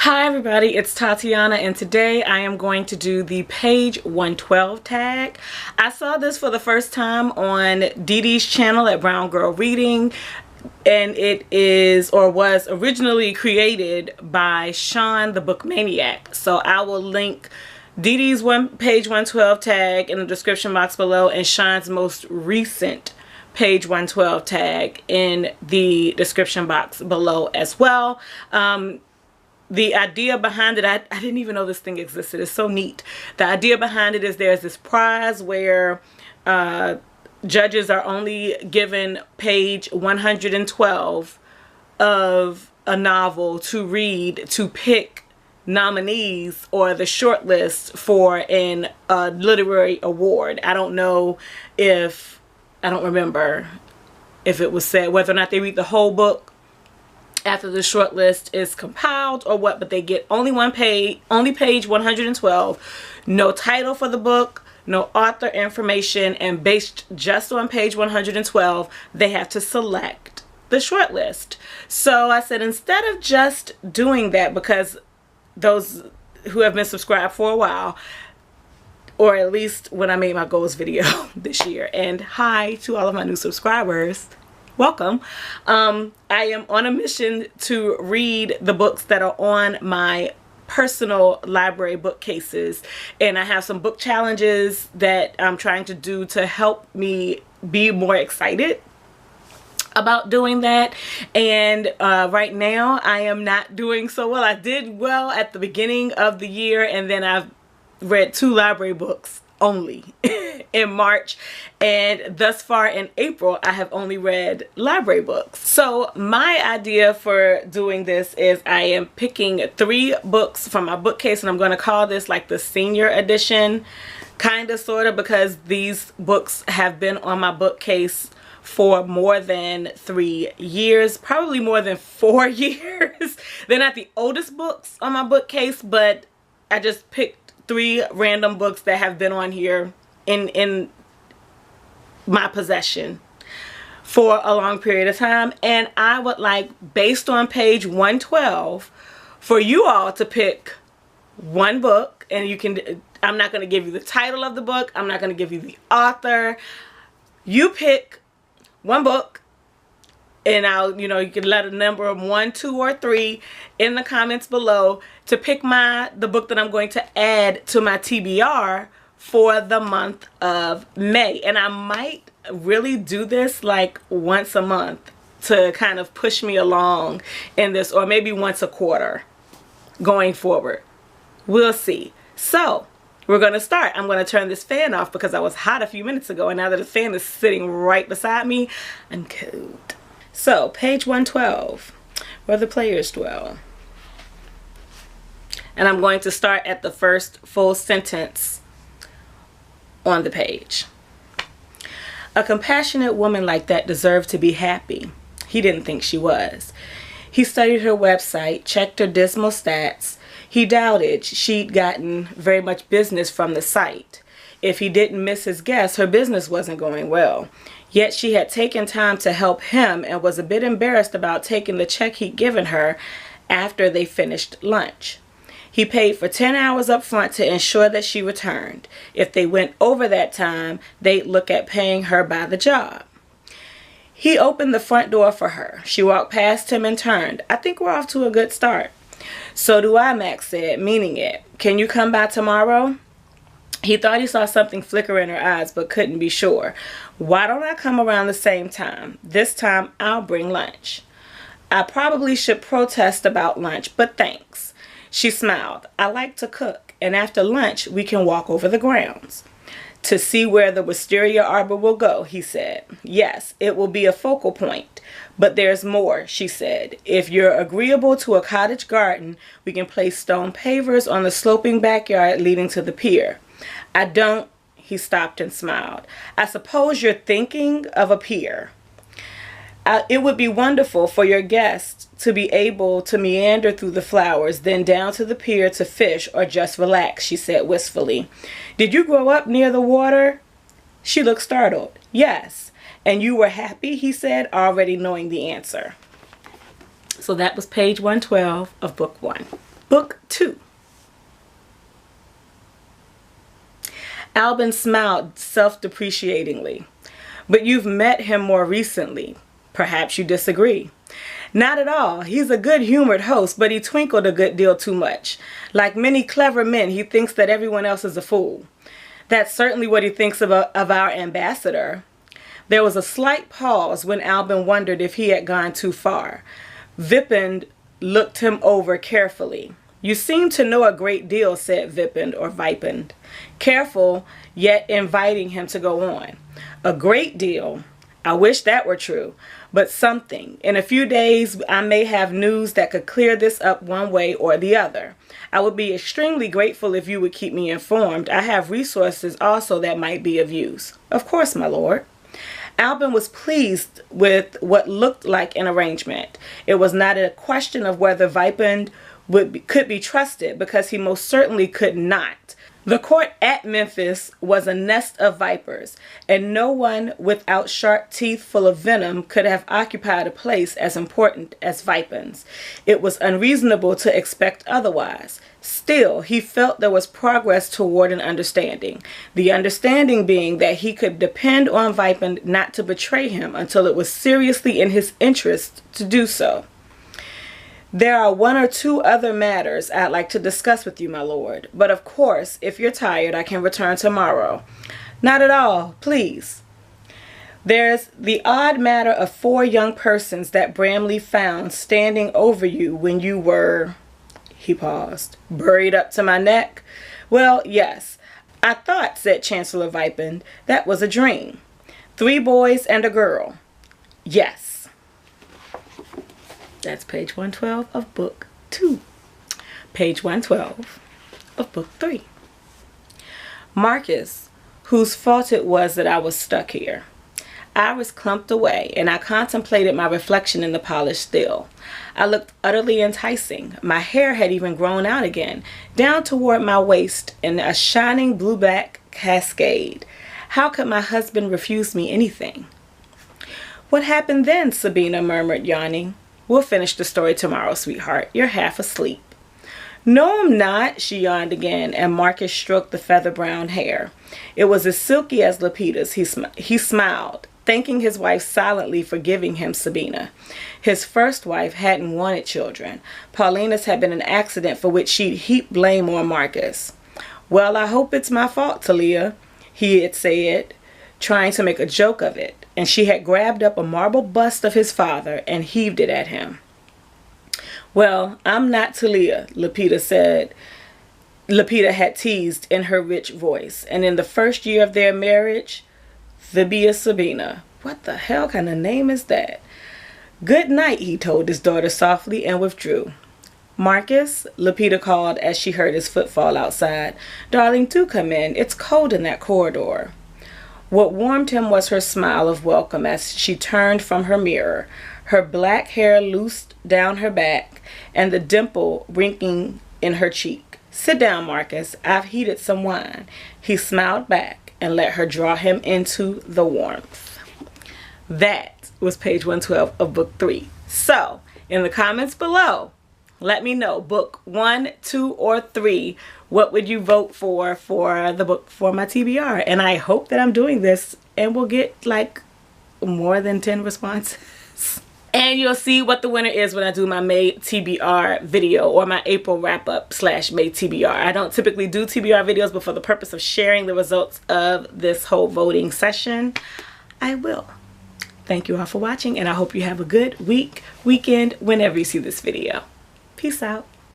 Hi everybody, it's Tatiana and today I am going to do the page 112 tag. I saw this for the first time on Dee Dee's channel at Brown Girl Reading, and it is or was originally created by Sean the Book Maniac. So I will link Dee Dee's page 112 tag in the description box below and Sean's most recent page 112 tag in the description box below as well. The idea behind it, I didn't even know this thing existed. It's so neat. The idea behind it is there's this prize where judges are only given page 112 of a novel to read to pick nominees or the short list for an literary award. I don't remember if it was said whether or not they read the whole book after the short list is compiled or what, but they get only page 112, no title for the book, no author information, and based just on page 112, they have to select the short list. So I said, instead of just doing that, because those who have been subscribed for a while, or at least when I made my goals video this year, and hi to all of my new subscribers, welcome. I am on a mission to read the books that are on my personal library bookcases, and I have some book challenges that I'm trying to do to help me be more excited about doing that. And right now I am not doing so well. I did well at the beginning of the year, and then I've read 2 library books only in March, and thus far in April I have only read library books. So my idea for doing this is I am picking 3 books from my bookcase, and I'm going to call this like the senior edition, kind of sort of, because these books have been on my bookcase for more than 3 years, probably more than 4 years. They're not the oldest books on my bookcase, but I just picked 3 random books that have been on here in my possession for a long period of time, and I would like, based on page 112, for you all to pick one book. And you can, I'm not going to give you the title of the book, I'm not going to give you the author. You pick one book, and you can let a number of 1, 2, or 3 in the comments below to pick the book that I'm going to add to my TBR for the month of May. And I might really do this like once a month to kind of push me along in this, or maybe once a quarter going forward. We'll see. So we're going to start. I'm going to turn this fan off because I was hot a few minutes ago, and now that the fan is sitting right beside me, I'm cold. So, page 112, where the players dwell. And I'm going to start at the first full sentence on the page. A compassionate woman like that deserved to be happy. He didn't think she was. He studied her website, checked her dismal stats. He doubted she'd gotten very much business from the site. If he didn't miss his guess, her business wasn't going well. Yet she had taken time to help him and was a bit embarrassed about taking the check he'd given her after they finished lunch. He paid for 10 hours up front to ensure that she returned. If they went over that time, they'd look at paying her by the job. He opened the front door for her. She walked past him and turned. I think we're off to a good start. So do I, Max said, meaning it. Can you come by tomorrow? He thought he saw something flicker in her eyes, but couldn't be sure. Why don't I come around the same time? This time I'll bring lunch. I probably should protest about lunch, but thanks. She smiled. I like to cook, and after lunch we can walk over the grounds to see where the wisteria arbor will go, he said. Yes, it will be a focal point, but there's more, she said. If you're agreeable to a cottage garden, we can place stone pavers on the sloping backyard leading to the pier. I don't, he stopped and smiled. I suppose you're thinking of a pier. It would be wonderful for your guests to be able to meander through the flowers, then down to the pier to fish or just relax, she said wistfully. Did you grow up near the water? She looked startled. Yes. And you were happy, he said, already knowing the answer. So that was page 112 of book 1. Book 2. Albin smiled self-depreciatingly. But you've met him more recently. Perhaps you disagree. Not at all. He's a good-humored host, but he twinkled a good deal too much. Like many clever men, he thinks that everyone else is a fool. That's certainly what he thinks of our ambassador. There was a slight pause when Albin wondered if he had gone too far. Vipin looked him over carefully. You seem to know a great deal, said Vipin. Careful, yet inviting him to go on. A great deal. I wish that were true. But something. In a few days, I may have news that could clear this up one way or the other. I would be extremely grateful if you would keep me informed. I have resources also that might be of use. Of course, my lord. Albin was pleased with what looked like an arrangement. It was not a question of whether Vipin could be trusted, because he most certainly could not. The court at Memphis was a nest of vipers, and no one without sharp teeth full of venom could have occupied a place as important as Vipin's. It was unreasonable to expect otherwise. Still, he felt there was progress toward an understanding. The understanding being that he could depend on Vipin not to betray him until it was seriously in his interest to do so. There are one or two other matters I'd like to discuss with you, my lord. But of course, if you're tired, I can return tomorrow. Not at all, please. There's the odd matter of 4 young persons that Bramley found standing over you when you were, he paused, buried up to my neck. Well, yes. I thought, said Chancellor Vipin, that was a dream. 3 boys and a girl. Yes. That's page 112 of book 2. Page 112 of book 3. Marcus, whose fault it was that I was stuck here. Iris clumped away, and I contemplated my reflection in the polished steel. I looked utterly enticing. My hair had even grown out again, down toward my waist in a shining blue-black cascade. How could my husband refuse me anything? What happened then? Sabina murmured, yawning. We'll finish the story tomorrow, sweetheart. You're half asleep. No, I'm not, she yawned again, and Marcus stroked the feather-brown hair. It was as silky as Lapita's. He smiled, thanking his wife silently for giving him Sabina. His first wife hadn't wanted children. Paulina's had been an accident for which she'd heaped blame on Marcus. Well, I hope it's my fault, Talia, he had said, trying to make a joke of it, and she had grabbed up a marble bust of his father and heaved it at him. Well, I'm not Talia, Lapita said. Lapita had teased in her rich voice, and in the first year of their marriage, Thibia Sabina. What the hell kind of name is that? Good night, he told his daughter softly and withdrew. Marcus, Lapita called as she heard his footfall outside. Darling, do come in. It's cold in that corridor. What warmed him was her smile of welcome as she turned from her mirror, her black hair loosed down her back and the dimple wrinkling in her cheek. Sit down, Marcus. I've heated some wine. He smiled back and let her draw him into the warmth. That was page 112 of book 3. So, in the comments below, let me know, book 1, 2, or 3, what would you vote for the book for my TBR? And I hope that I'm doing this and we'll get like more than 10 responses. And you'll see what the winner is when I do my May TBR video, or my April wrap-up / May TBR. I don't typically do TBR videos, but for the purpose of sharing the results of this whole voting session, I will. Thank you all for watching, and I hope you have a good weekend, whenever you see this video. Peace out.